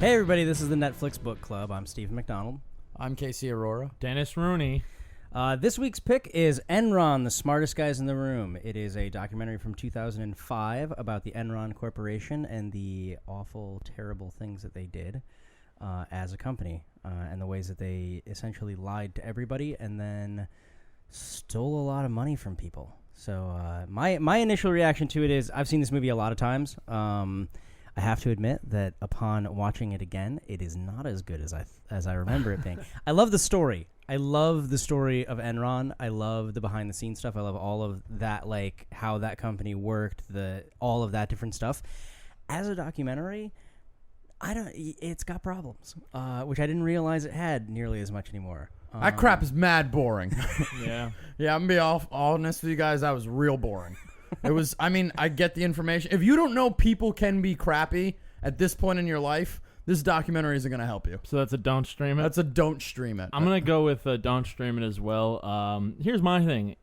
Hey everybody, this is the Netflix Book Club. I'm Stephen McDonald. I'm Casey Aurora. Dennis Rooney. This week's pick is Enron, the Smartest Guys in the Room. It is a documentary from 2005 about the Enron Corporation and the awful, terrible things that they did as a company and the ways that they essentially lied to everybody and then stole a lot of money from people. So my initial reaction to it is I've seen this movie a lot of times. I have to admit that upon watching it again, it is not as good as I remember it being. I love the story. I love the story of Enron. I love the behind the scenes stuff. I love all of that, like how that company worked, all of that different stuff. As a documentary, it's got problems, which I didn't realize it had nearly as much anymore. That crap is mad boring. Yeah. Yeah, I'm going to be honest with you guys. That was real boring. It was, I mean, I get the information. If you don't know people can be crappy at this point in your life, this documentary isn't going to help you. So that's a don't stream it? That's a don't stream it. I'm going to go with don't stream it as well. Here's my thing.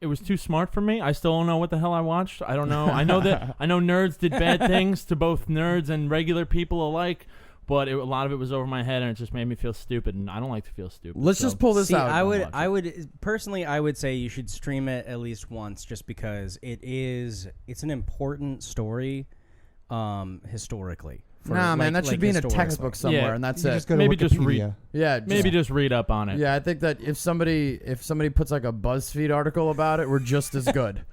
It was too smart for me. I still don't know what the hell I watched. I don't know. I know nerds did bad things to both nerds and regular people alike. But a lot of it was over my head, and it just made me feel stupid, and I don't like to feel stupid. Let's just pull this out. I would personally, I would say you should stream it at least once, just because it's an important story, historically. Man, that should be in a textbook somewhere, and that's it. Just go to Maybe just Wikipedia. just read up on it. Yeah, I think that if somebody puts like a BuzzFeed article about it, we're just as good.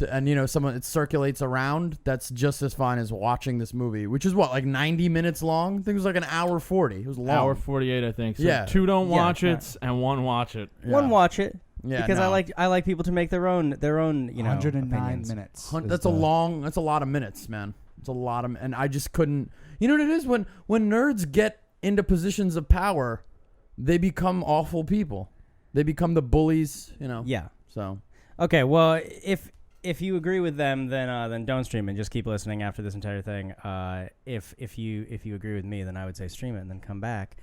And it circulates around, that's just as fine as watching this movie, which is like 90 minutes long. I think it was like an hour 40. It was long. Hour 48, I think. So yeah. 2 don't watch it and 1 watch it. Yeah. 1 watch it. Yeah, because I like people to make their own 109 opinions. minutes. That's a lot of minutes, man. It's a lot of, and I just couldn't. You know what it is when nerds get into positions of power, they become awful people. They become the bullies. Yeah. So. Okay. Well, if you agree with them, then don't stream it. Just keep listening after this entire thing. If you agree with me, then I would say stream it and then come back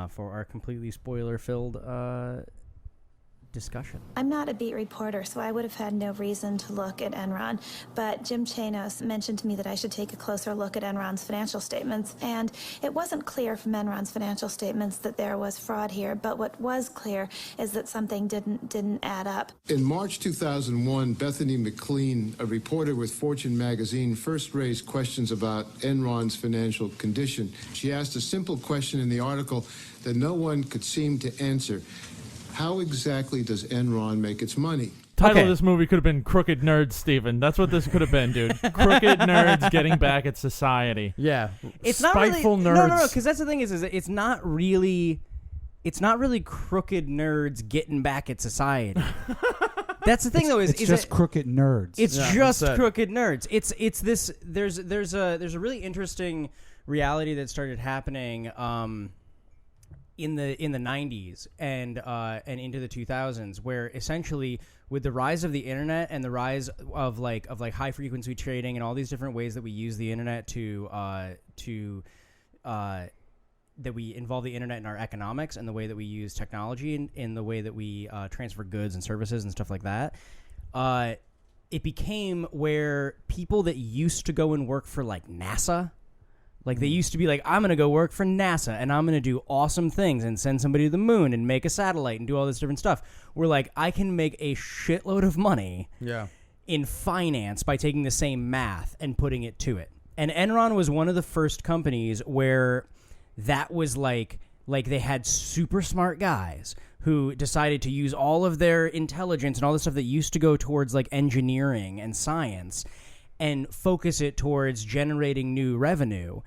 for our completely spoiler-filled discussion. I'm not a beat reporter, so I would have had no reason to look at Enron, but Jim Chanos mentioned to me that I should take a closer look at Enron's financial statements, and it wasn't clear from Enron's financial statements that there was fraud here, but what was clear is that something didn't add up. In March 2001, Bethany McLean, a reporter with Fortune magazine, first raised questions about Enron's financial condition. She asked a simple question in the article that no one could seem to answer. How exactly does Enron make its money? Title of this movie could have been Crooked Nerds, Steven. That's what this could have been, dude. Crooked Nerds getting back at society. Yeah. It's spiteful not really, nerds. No, because that's the thing is it's not really crooked nerds getting back at society. That's the thing, though. It's just crooked nerds. It's just crooked nerds. It's this. There's a really interesting reality that started happening in the 90s and into the 2000s, where essentially with the rise of the internet and the rise of high frequency trading and all these different ways that we use the internet that we involve the internet in our economics and the way that we use technology in the way that we transfer goods and services and stuff like that, it became where people that used to go and work for like NASA, like they used to be like, I'm going to go work for NASA and I'm going to do awesome things and send somebody to the moon and make a satellite and do all this different stuff. We're like, I can make a shitload of money in finance by taking the same math and putting it to it. And Enron was one of the first companies where that was like they had super smart guys who decided to use all of their intelligence and all the stuff that used to go towards like engineering and science and focus it towards generating new revenue.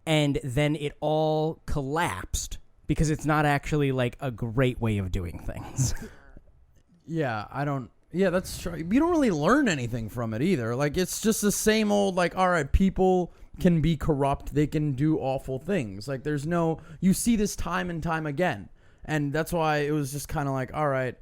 And then it all collapsed because it's not actually like a great way of doing things. Yeah, that's true. You don't really learn anything from it either. Like, it's just the same old, like, all right, people can be corrupt. They can do awful things. Like, you see this time and time again. And that's why it was just kind of like, all right.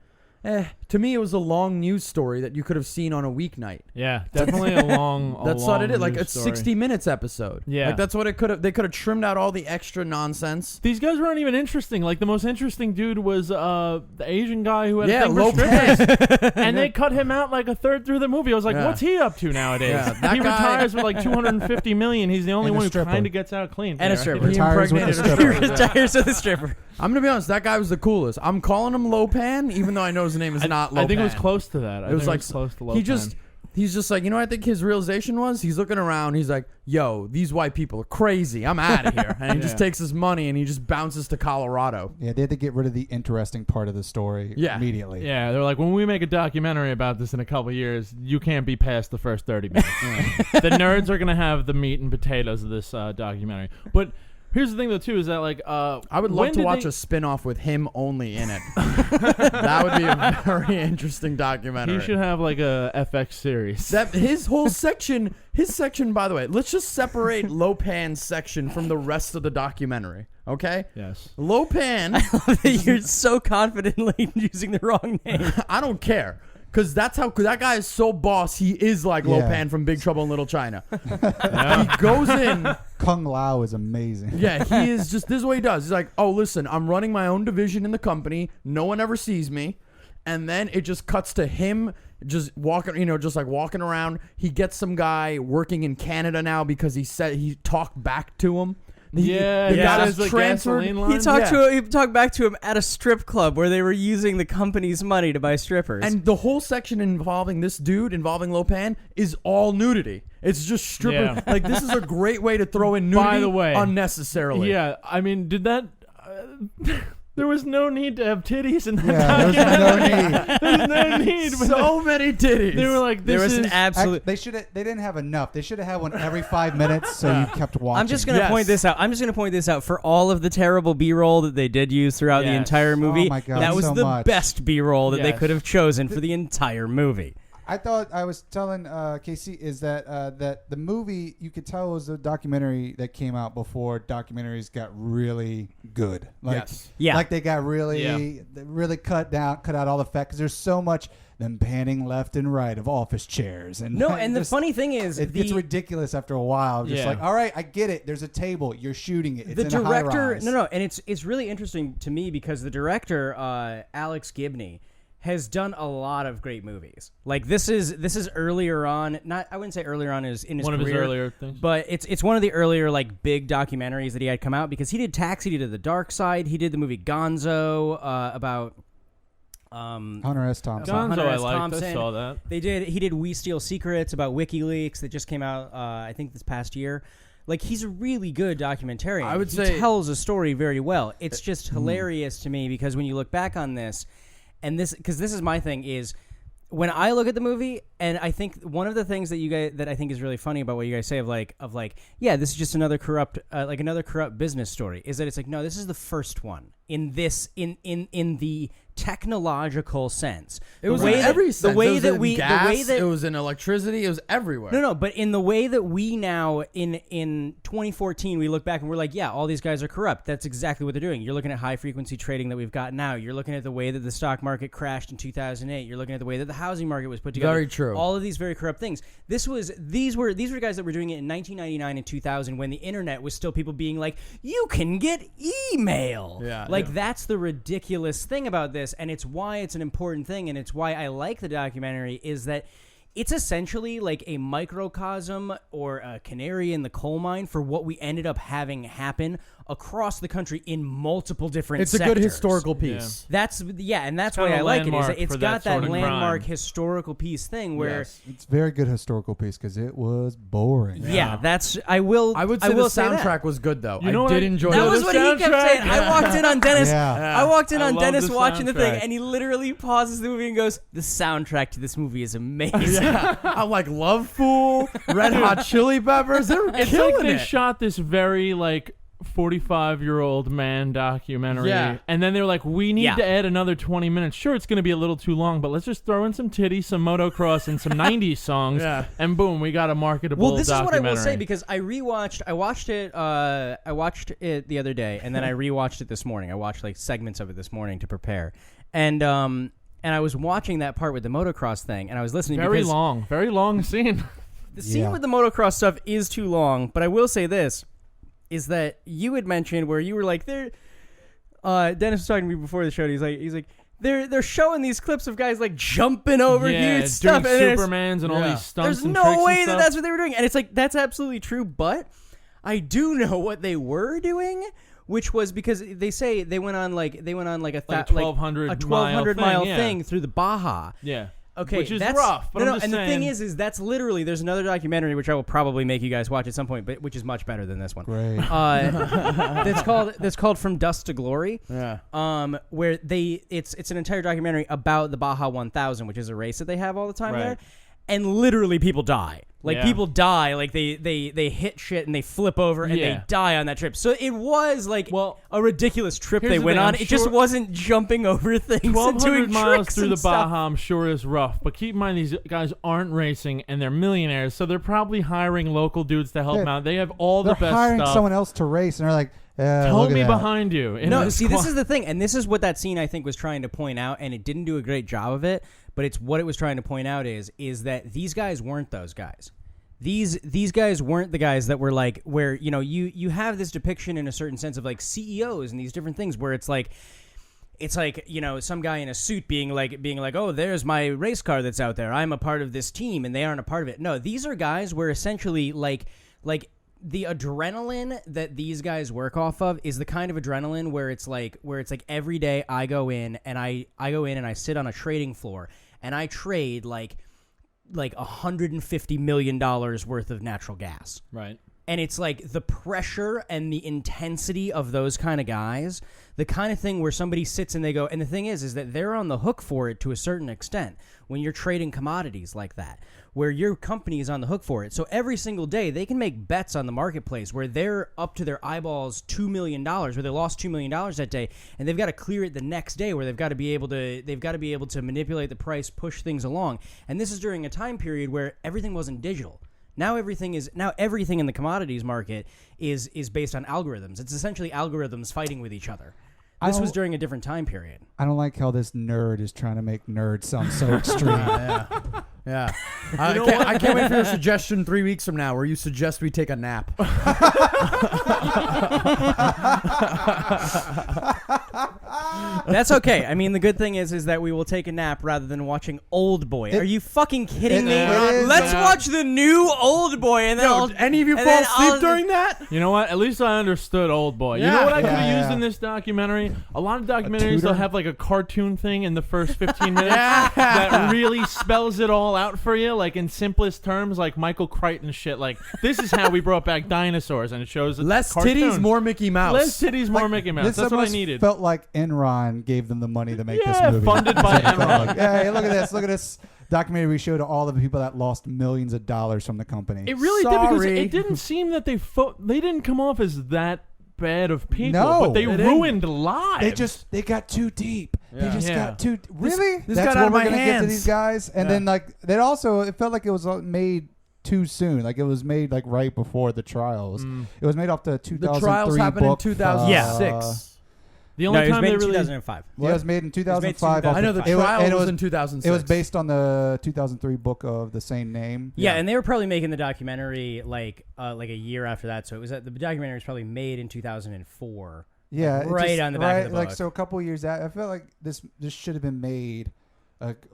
To me, it was a long news story that you could have seen on a weeknight. Yeah, definitely a long. That's long what it is. Like news a story. 60 minutes episode. Yeah. Like that's what it could have. They could have trimmed out all the extra nonsense. These guys weren't even interesting. Like the most interesting dude was the Asian guy who had a Yeah, thing for Lopez. strippers, and they cut him out like a third through the movie. I was like, Yeah. what's he up to nowadays? Yeah, that he guy- retires with like 250 million. He's the only And a one who stripper. kind of gets out clean. And a Yeah. stripper. He Retires with a impregnated a stripper. stripper. Retires with a stripper. I'm gonna be honest. That guy was the coolest. I'm calling him Lopan, even though I know his name is not Lopan. I think it was close to that. It was like close to he Lopan. just. He's just like, you know what I think his realization was? He's looking around. He's like, yo, these white people are crazy. I'm out of here. And he just takes his money and he just bounces to Colorado. Yeah, they had to get rid of the interesting part of the story immediately. Yeah, they're like, when we make a documentary about this in a couple years, you can't be past the first 30 minutes. The nerds are going to have the meat and potatoes of this documentary. But here's the thing, though, too, is that, like... I would love to watch a spin-off with him only in it. That would be a very interesting documentary. He should have, like, a FX series. That his whole section, by the way, let's just separate Lopan's section from the rest of the documentary, okay? Yes. Lopan, You're so confidently using the wrong name. I don't care. Because that's how that guy is so boss. He is like Lopan from Big Trouble in Little China. He goes in. Kung Lao is amazing. Yeah, he is just. This is what he does. He's like, oh, listen, I'm running my own division in the company. No one ever sees me. And then it just cuts to him just walking, just like walking around. He gets some guy working in Canada now because he said he talked back to him. The guy was like transferred. gasoline line. He talked back to him at a strip club where they were using the company's money to buy strippers. And the whole section involving this dude, involving Lopan, is all nudity. It's just stripper. Yeah. Like, this is a great way to throw in nudity By the way, unnecessarily. Yeah, I mean, did that... there was no need to have titties in that Yeah, documentary. there's no need. There's no need. but So many titties. They were like, there this was is... an absolute. They didn't have enough. They should have had one every 5 minutes, so you kept watching. I'm just going to point this out. I'm just going to point this out for all of the terrible B-roll that they did use throughout the Yes. entire movie. Oh my God, that was so the much. best B-roll that they Yes. could have chosen for the entire movie. I thought I was telling Casey is that that the movie you could tell was a documentary that came out before documentaries got really good. Like, Yes. Yeah. like they got really cut out all the facts. 'Cause there's so much them panning left and right of office chairs and No, and the just- funny thing is, it gets ridiculous after a while. Just Yeah. like, all right, I get it. There's a table. You're shooting it. It's the in a high director. rise. No, and it's really interesting to me because the director, Alex Gibney, has done a lot of great movies. Like this is earlier on. Not I wouldn't say earlier on in his One of career, his earlier things. but it's one of the earlier like big documentaries that he had come out because he did Taxi, he did The Dark Side, he did the movie Gonzo about. Hunter S. Thompson. Gonzo, Hunter I S. liked. I Thompson. saw that. He did We Steal Secrets about WikiLeaks that just came out I think this past year. Like he's a really good documentarian. I would he say- tells a story very well. It's just hilarious to me because when you look back on this, and this because this is my thing is when I look at the movie, and I think one of the things that you guys that I think is really funny about what you guys say of like yeah, this is just another corrupt business story is that it's like no, this is the first one in this in the technological sense. It was in every sense. The way it was that in we gas, the way that it was in electricity, it was everywhere. no, but in the way that we now, in 2014, we look back and we're like, yeah, all these guys are corrupt. That's exactly what they're doing. You're looking at high-frequency trading that we've got now. You're looking at the way that the stock market crashed in 2008. You're looking at the way that the housing market was put together. Very true. All of these very corrupt things. These were guys that were doing it in 1999 and 2000 when the internet was still people being like, you can get email. Yeah. That's the ridiculous thing about this, and it's why it's an important thing, and it's why I like the documentary, is that it's essentially like a microcosm or a canary in the coal mine for what we ended up having happen across the country in multiple different sectors. It's a good historical piece. That's and that's Kind why of I a like it. Is landmark that it's for got that sort that of landmark crime. historical piece thing where Yes. It's a very good historical piece because it was boring. that's I will say the say that. soundtrack was good though. You know I what did I- enjoy That the was what he kept soundtrack? saying. I walked in on Dennis. Yeah. I walked in I on love Dennis the watching the thing, soundtrack. and he literally pauses the movie and goes, "The soundtrack to this movie is amazing." Yeah. I'm like Love Fool, Red Hot Chili Peppers. They're It's killing like they it. shot this very like 45-year-old man documentary, Yeah. and then they're like, we need Yeah. to add another 20 minutes. Sure, it's going to be a little too long, but let's just throw in some titties, some motocross, and some 90s songs, Yeah. and boom, we got a marketable Well, this is what I will documentary. say because I watched it the other day, and then I rewatched it this morning. I watched like segments of it this morning to prepare, and and I was watching that part with the motocross thing, and I was listening. Very because long scene. The scene with the motocross stuff is too long, but I will say this, is that you had mentioned where you were like, Dennis was talking to me before the show, and he's like, they're showing these clips of guys like jumping over huge stuff, doing Supermans and all these stunts. There's and no tricks way and that stuff. that's what they were doing, and it's like that's absolutely true. But I do know what they were doing, which was because they say they went on like a 1,200 mile thing through the Baja. Yeah. Okay, which is that's rough. But I'm just and saying, the thing is that's literally there's another documentary which I will probably make you guys watch at some point, but which is much better than this one. Great. That's called From Dust to Glory. Yeah. Where it's an entire documentary about the Baja 1000, which is a race that they have all the time there, and literally people die. Like people die, like they hit shit and they flip over and they die on that trip. So it was like a ridiculous trip they went on. It just wasn't jumping over things. 1,200 miles tricks through the stuff. Baja, I'm sure is rough. But keep in mind, these guys aren't racing and they're millionaires, so they're probably hiring local dudes to help them out. They have all the best stuff. They're hiring someone else to race, and they're like, Tell me behind you. No, see, this is the thing, and this is what that scene I think was trying to point out, and it didn't do a great job of it. But it's what it was trying to point out is that these guys weren't those guys. These guys weren't the guys that were like where you have this depiction in a certain sense of like CEOs and these different things where it's like some guy in a suit being like oh, there's my race car that's out there, I'm a part of this team, and they aren't a part of it. No, these are guys where essentially like the adrenaline that these guys work off of is the kind of adrenaline where it's like every day I go in and I sit on a trading floor and I trade like $150 million worth of natural gas. Right. And it's like the pressure and the intensity of those kind of guys, the kind of thing where somebody sits and they go, and the thing is that they're on the hook for it to a certain extent when you're trading commodities like that, where your company is on the hook for it. So every single day they can make bets on the marketplace where they're up to their eyeballs $2 million, where they lost $2 million that day, and they've got to clear it the next day, where they've got to be able to manipulate the price, push things along. And this is during a time period where everything wasn't digital. Now everything in the commodities market is based on algorithms. It's essentially algorithms fighting with each other. This was during a different time period. I don't like how this nerd is trying to make nerd sound so extreme. Yeah. I can't wait for your suggestion 3 weeks from now where you suggest we take a nap. That's okay. I mean, the good thing is that we will take a nap rather than watching Old Boy. Are you fucking kidding me? Let's watch the new Old Boy, and then any of you fall asleep during that? You know what? At least I understood Old Boy. You know what I could have used in this documentary? A lot of documentaries, they'll have like a cartoon thing in the first 15 minutes that really spells it all out for you, like in simplest terms, like Michael Crichton shit. Like, this is how we brought back dinosaurs, and it shows less cartoon. Titties, more Mickey Mouse. Less titties, more Mickey Mouse. That's what I needed. Felt like Enron gave them the money to make this Yeah, movie. funded by Enron. Like, hey, look at this documentary we showed to all the people that lost millions of dollars from the company. It really did, because it didn't seem that they didn't come off as that bad of people, but they ruined lives. They got too deep. They just got too really. This That's got what out of we're my gonna get to hands. these guys, and then like it felt like it was made too soon. Like it was made like right before the trials. It was made off the 2003 The trials happened book. in 2006. The only it was time made they in really 2005. Yeah, it was made in 2005. I know the trial was in 2006. It was based on the 2003 book of the same name. Yeah, and they were probably making the documentary like a year after that. So it was the documentary was probably made in 2004. Yeah, right on the back of the book. Like so, a couple years out, I felt like this should have been made.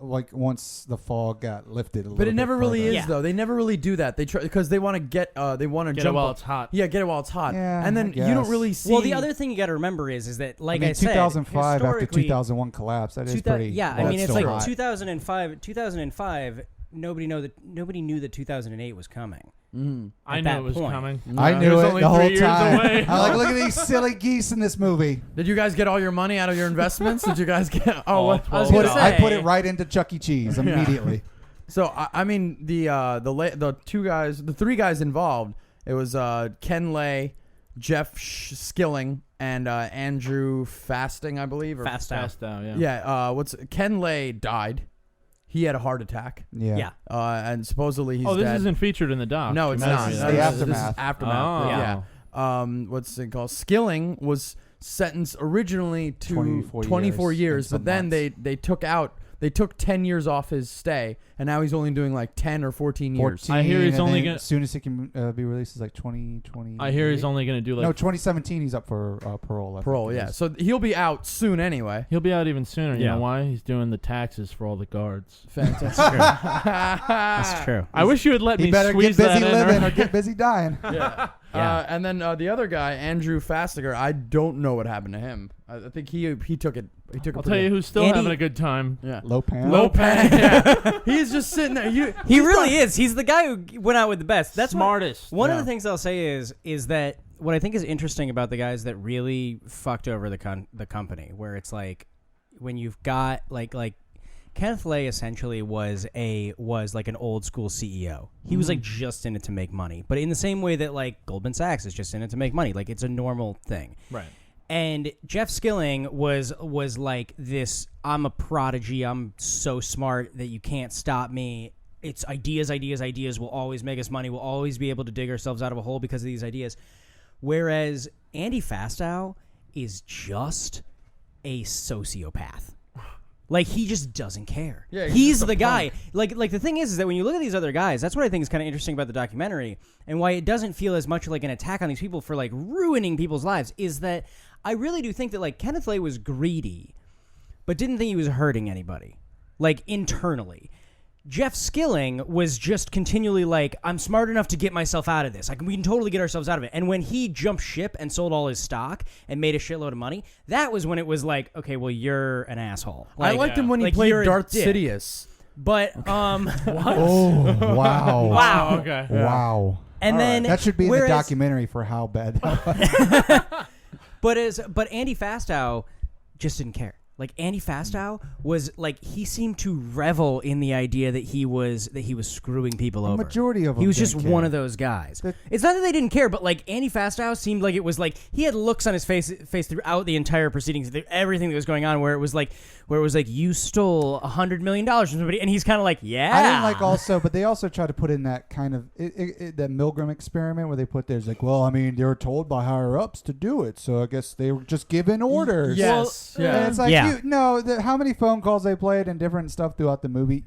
Like once the fog got lifted a little bit. But it never really is, Yeah. though. They never really do that. They try because they want to get it jump while it's hot. Yeah, get it while it's hot. Yeah, and then I you don't guess. really see. Well, the other thing you got to remember is that like I said, 2005 after historically, 2001 collapse. That is pretty. Yeah, well, I mean it's still like hot. 2005. Nobody knew that 2008 was coming. I knew that it was point. coming. I knew was it only the 3 whole years time. away. I'm like, look at these silly geese in this movie. Did you guys get all your money out of your investments? Did you guys get? All What? 12 gonna say- I put it right into Chuck E. Cheese immediately. So I mean the three guys involved. It was Ken Lay, Jeff Skilling, and Andrew Fasting, I believe. Or Fast out, yeah. Yeah. Ken Lay died. He had a heart attack. Yeah. And supposedly he's Oh, this dead. isn't featured in the doc. No, it's That's not. This is it. the This aftermath. is aftermath. Oh. Yeah. What's it called? Skilling was sentenced originally to 24 years, and but some then months. they took out They took 10 years off his stay, and now he's only doing like 10 or 14 years. 14, I hear he's and only then gonna- as soon as he can be released is like 2020. I hear he's only going to do like. no 2017. He's up for parole. I think Parole, it yeah. is. So he'll be out soon anyway. He'll be out even sooner. You Yeah. know why? He's doing the taxes for all the guards. Fantastic. That's true. I wish you had let he me better squeeze get busy that in. living or- or get busy dying. Yeah. Yeah. And then the other guy, Andrew Fastiger, I don't know what happened to him. I think he took it. He took it. I'll tell you who's still Andy- having a good time. Yeah. Lopan. Lopan. Yeah. He's just sitting there. He really is. He's the guy who went out with the best. That's Smartest. One of Yeah. the things I'll say is that what I think is interesting about the guys that really fucked over the company, where it's like when you've got like Kenneth Lay essentially was like an old school CEO. He was like just in it to make money, but in the same way that like Goldman Sachs is just in it to make money. Like it's a normal thing. Right. And Jeff Skilling was like this, I'm a prodigy, I'm so smart that you can't stop me. It's ideas will always make us money. We'll always be able to dig ourselves out of a hole because of these ideas. Whereas Andy Fastow is just a sociopath. Like, he just doesn't care. Yeah, he's just a the guy. punk. Like the thing is that when you look at these other guys, that's what I think is kind of interesting about the documentary and why it doesn't feel as much like an attack on these people for, like, ruining people's lives, is that I really do think that, like, Kenneth Lay was greedy, but didn't think he was hurting anybody, like, internally. Jeff Skilling was just continually like, I'm smart enough to get myself out of this. We can totally get ourselves out of it. And when he jumped ship and sold all his stock and made a shitload of money, that was when it was like, okay, well, you're an asshole. I liked him when he like, played you're a Darth dick. Sidious. But, Oh wow! wow. Okay. Wow! And then That should be in the whereas- documentary for how bad that was. But Andy Fastow just didn't care. Like, Andy Fastow was like, he seemed to revel in the idea that he was screwing people over. Majority of them He was just didn't one care. of those guys. That- It's not that they didn't care, but like Andy Fastow seemed like it was like he had looks on his face throughout the entire proceedings, everything that was going on, where it was like you stole $100 million from somebody, and he's kind of like, yeah. I didn't like also, but they also try to put in that kind of that Milgram experiment where they put there's like, well, I mean, they were told by higher ups to do it, so I guess they were just given orders. Yes. And Yeah. it's like, Yeah. how many phone calls they played and different stuff throughout the movie.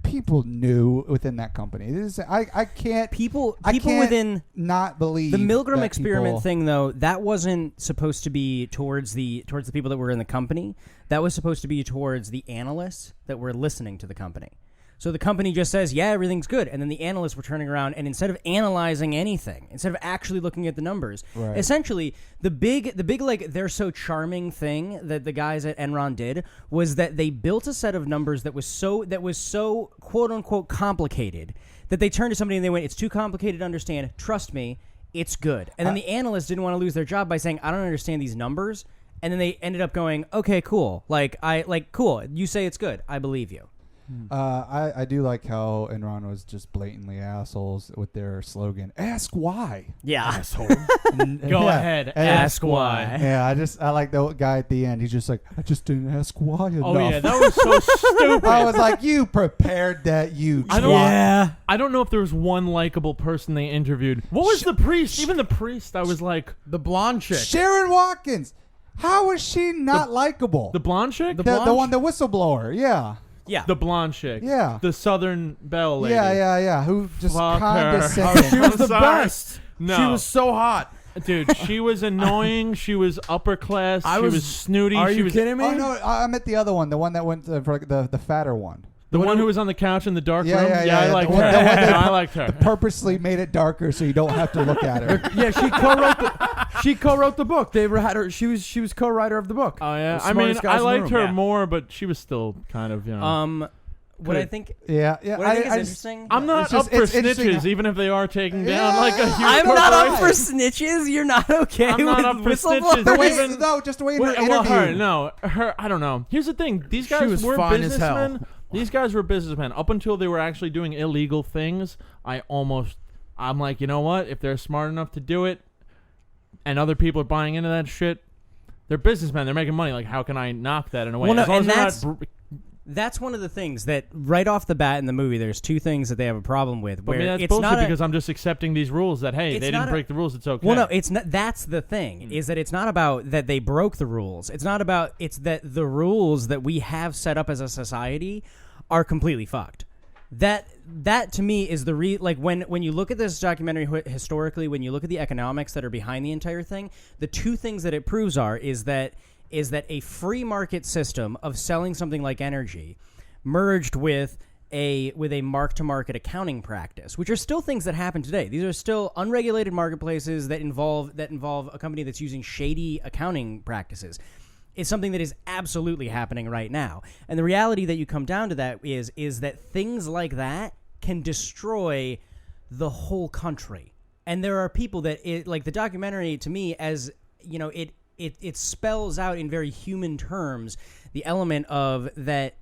People knew within that company. I can't people I can't within not believe the Milgram that experiment people- thing, though, that wasn't supposed to be towards the people that were in the company. That was supposed to be towards the analysts that were listening to the company. So the company just says, yeah, everything's good. And then the analysts were turning around, and instead of analyzing anything, instead of actually looking at the numbers, Right. essentially the big like they're so charming thing that the guys at Enron did was that they built a set of numbers that was so quote unquote complicated that they turned to somebody and they went, it's too complicated to understand. Trust me, it's good. And then the analysts didn't want to lose their job by saying, I don't understand these numbers. And then they ended up going, okay, cool. Cool. You say it's good. I believe you. I do like how Enron was just blatantly assholes with their slogan, "Ask why." Yeah. Asshole. Go ahead. Ask why. Yeah, I like the guy at the end. He's just like, I just didn't ask why enough. Oh, yeah. That was so stupid. I was like, you prepared that, you. I don't- Yeah. I don't know if there was one likable person they interviewed. What was the priest? Even the priest, I was like, The blonde chick. Sharon Watkins. How is she not likable? the blonde chick? The the blonde one, the whistleblower. Yeah. Yeah. The blonde chick. Yeah. The Southern Belle lady. Yeah. Who just Fuck her. condescending. She was I'm the sorry. best. No. She was so hot. Dude, she was annoying. She was upper class. I She was- was snooty. Are she you was kidding me? Oh no, I meant the other one. The one that went for the fatter one. The one who was on the couch in the dark Yeah, room? yeah. I The liked one- her. the one that I liked her. Purposely made it darker so you don't have to look at her. Yeah, she co-wrote the book. They had her. She was co-writer of the book. Oh, yeah. The I mean, smartest guys I in the liked room. her Yeah. more, but she was still kind of, you know. What I Good. think Yeah. what I think is just- interesting. I'm not it's just- up for it's interesting snitches, how- even if they are taking down Yeah. like a huge I'm not up for corporation. snitches. You're not okay I'm not with up for whistleblowers. snitches. The way, Even- no, just the way in her Well, interview. her, no, her. I don't know. Here's the thing: these She guys was were fine as hell. businessmen. These guys were businessmen up until they were actually doing illegal things. I'm like, you know what? If they're smart enough to do it, and other people are buying into that shit, they're businessmen. They're making money. Like, how can I knock that in a way? Well, no, As long and as they're that's- not That's one of the things that right off the bat in the movie, there's two things that they have a problem with. But Where that's it's bullshit not because I'm just accepting these rules that, hey, It's they not didn't break the rules. It's okay. Well, no, it's not. That's the thing is that it's not about that they broke the rules. It's not about. It's that the rules that we have set up as a society are completely fucked. That to me is the like when you look at this documentary historically, when you look at the economics that are behind the entire thing, the two things that it proves is that a free market system of selling something like energy merged with a mark-to-market accounting practice, which are still things that happen today. These are still unregulated marketplaces that involve a company that's using shady accounting practices. It's something that is absolutely happening right now. And the reality that you come down to that is that things like that can destroy the whole country. And there are people that like the documentary to me, as you know, it spells out in very human terms the element of that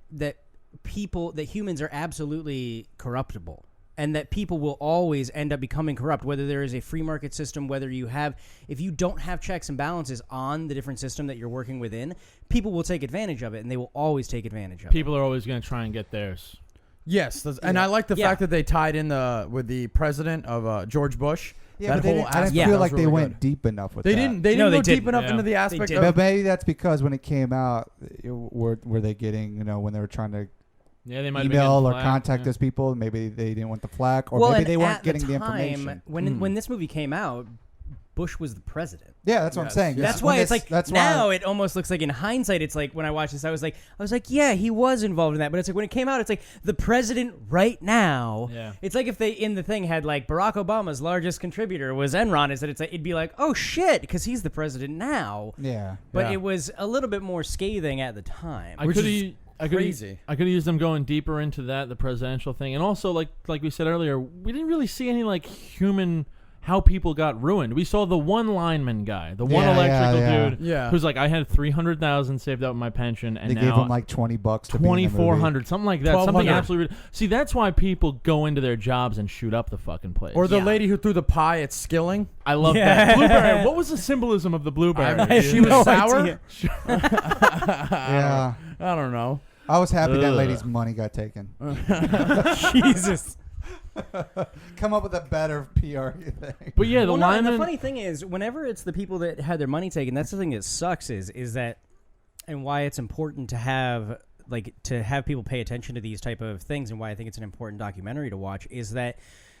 humans are absolutely corruptible, and that people will always end up becoming corrupt, whether there is a free market system, if you don't have checks and balances on the different system that you're working within, people will take advantage of it, and they will always take advantage of it. People are always going to try and get theirs. Yes, and I like the fact that they tied in with the president of George Bush. Yeah, that but whole I aspect didn't feel was like really they went good. deep enough with They that. didn't. They No, didn't they go deep didn't. enough Yeah. into the aspect didn't. of. But maybe that's because when it came out, were they getting, when they were trying to Yeah, they might have been email getting or flack, contact yeah. those people, maybe they didn't want the flack, or maybe and they weren't at getting the time, information. When this movie came out, Bush was the president. Yeah, that's what I'm Yes. saying. That's When why it's this- like that's now why, it almost looks like in hindsight, it's like when I watched this, I was like, yeah, he was involved in that. But it's like when it came out, it's like the president right now. Yeah. It's like if they in the thing had like Barack Obama's largest contributor was Enron, is that it's like it'd be like, oh shit, because he's the president now. yeah. But Yeah. it was a little bit more scathing at the time. I Which could is crazy. I could have used them going deeper into the presidential thing, and also like we said earlier, we didn't really see any like human how people got ruined. We saw the one lineman guy, the one Yeah, electrical yeah. dude, Yeah. who's like, I had 300,000 saved up in my pension, and They now gave him like $20 to be in the movie. 2,400, something like that, something 1,200. absolutely. See, that's why people go into their jobs and shoot up the fucking place. Or the Yeah. lady who threw the pie at Skilling. I love Yeah. that blueberry. What was the symbolism of the blueberry? She was no sour. idea. Yeah. I don't know. I was happy that Ugh. lady's money got taken. Jesus. Come up with a better PR thing. But yeah, the Well, no, and lineman. the funny thing is, whenever it's the people that had their money taken, that's the thing that sucks is that, and why it's important to have people pay attention to these type of things, and why I think it's an important documentary to watch is that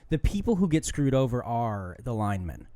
the people who get screwed over are the linemen.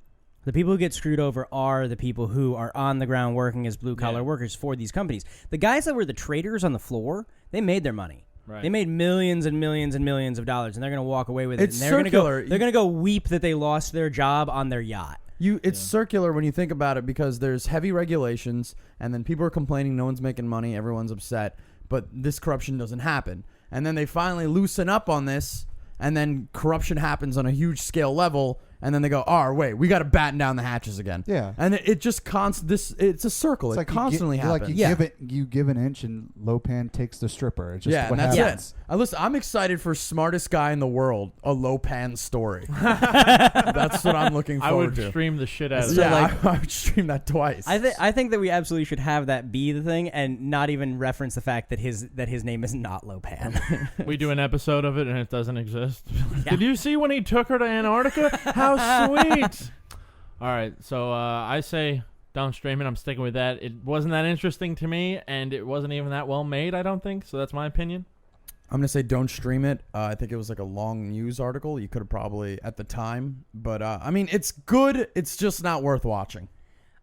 The people who get screwed over are the people who are on the ground working as blue-collar workers for these companies. The guys that were the traders on the floor, they made their money. Right. They made millions and millions and millions of dollars, and they're going to walk away with it. It's And they're circular. They're going to go weep that they lost their job on their yacht. It's circular when you think about it because there's heavy regulations and then people are complaining no one's making money, everyone's upset, but this corruption doesn't happen. And then they finally loosen up on this and then corruption happens on a huge scale level and then they go, "Oh, wait, we got to batten down the hatches again." Yeah. And it just it's a circle. It's It like constantly happens. you give an inch and Lopan takes the stripper. It's just Yeah, what and that's happens. it. Listen, I'm excited for smartest guy in the world, a Lopan story. That's what I'm looking I forward would to. stream the shit out of So, it. Yeah, I would stream that twice. I think that we absolutely should have that be the thing, and not even reference the fact that his name is not Lopan. We do an episode of it and it doesn't exist. Did you see when he took her to Antarctica? How sweet! All right, so I say don't stream it. I'm sticking with that. It wasn't that interesting to me, and it wasn't even that well made, I don't think. So that's my opinion. I'm going to say don't stream it. I think it was like a long news article. You could have probably at the time. But, I mean, it's good. It's just not worth watching.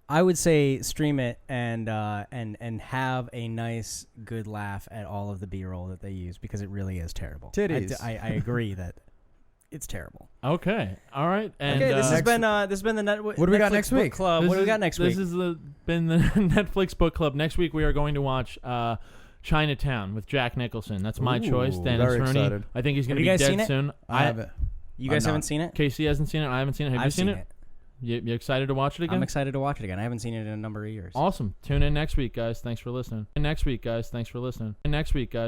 I would say stream it and have a nice, good laugh at all of the B-roll that they use, because it really is terrible. Titties. I agree that it's terrible. Okay, all right. And, Okay, this has next- been the What do we got Netflix next Book week? Club. What do we got next week? This has been the Netflix book club. Next week we are going to watch Chinatown with Jack Nicholson. That's my choice. Ooh, Dennis very Rooney. excited. I think he's going to Have be you guys seen dead it? soon. I have it. You guys I'm haven't not. seen it? Casey hasn't seen it. I haven't seen it. Have you I've seen it? You excited to watch it again? I'm excited to watch it again. I haven't seen it in a number of years. Awesome. Tune in next week, guys. Thanks for listening. And next week, guys. Thanks for listening. And next week, guys.